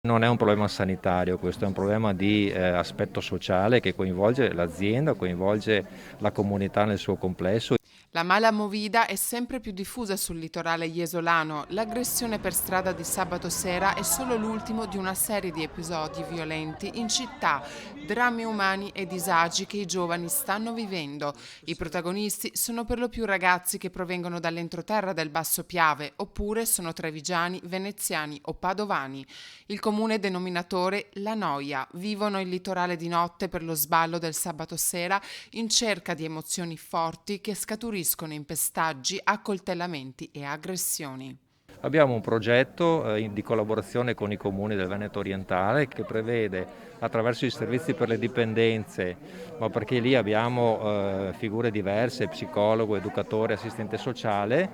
Non è un problema sanitario, questo è un problema di aspetto sociale che coinvolge l'azienda, coinvolge la comunità nel suo complesso. La mala movida è sempre più diffusa sul litorale iesolano. L'aggressione per strada di sabato sera è solo l'ultimo di una serie di episodi violenti in città, drammi umani e disagi che i giovani stanno vivendo. I protagonisti sono per lo più ragazzi che provengono dall'entroterra del Basso Piave, oppure sono trevigiani, veneziani o padovani. Il comune denominatore la noia. Vivono il litorale di notte per lo sballo del sabato sera in cerca di emozioni forti che scaturiscono in pestaggi, accoltellamenti e aggressioni. Abbiamo un progetto di collaborazione con i comuni del Veneto orientale che prevede, attraverso i servizi per le dipendenze, ma perché lì abbiamo figure diverse, psicologo, educatore, assistente sociale,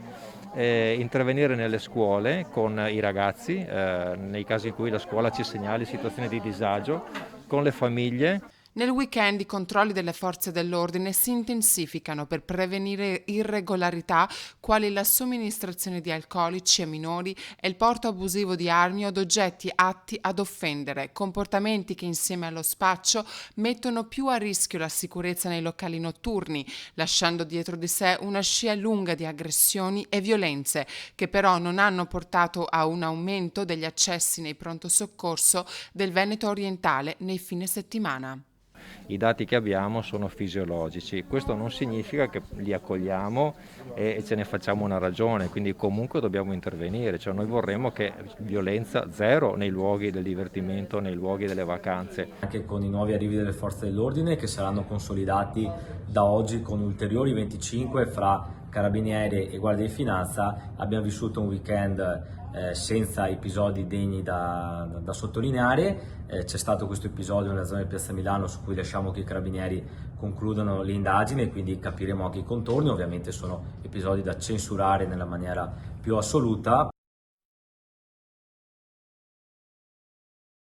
intervenire nelle scuole con i ragazzi, nei casi in cui la scuola ci segnali situazioni di disagio, con le famiglie. Nel weekend i controlli delle forze dell'ordine si intensificano per prevenire irregolarità quali la somministrazione di alcolici ai minori e il porto abusivo di armi o di oggetti atti ad offendere, comportamenti che insieme allo spaccio mettono più a rischio la sicurezza nei locali notturni, lasciando dietro di sé una scia lunga di aggressioni e violenze che però non hanno portato a un aumento degli accessi nei pronto soccorso del Veneto orientale nei fine settimana. I dati che abbiamo sono fisiologici, questo non significa che li accogliamo e ce ne facciamo una ragione, quindi comunque dobbiamo intervenire, cioè noi vorremmo che violenza zero nei luoghi del divertimento, nei luoghi delle vacanze. Anche con i nuovi arrivi delle forze dell'ordine che saranno consolidati da oggi con ulteriori 25 fra Carabinieri e Guardia di Finanza, abbiamo vissuto un weekend senza episodi degni da sottolineare. C'è stato questo episodio nella zona di Piazza Milano su cui lasciamo che i Carabinieri concludano l'indagine e quindi capiremo anche i contorni. Ovviamente sono episodi da censurare nella maniera più assoluta.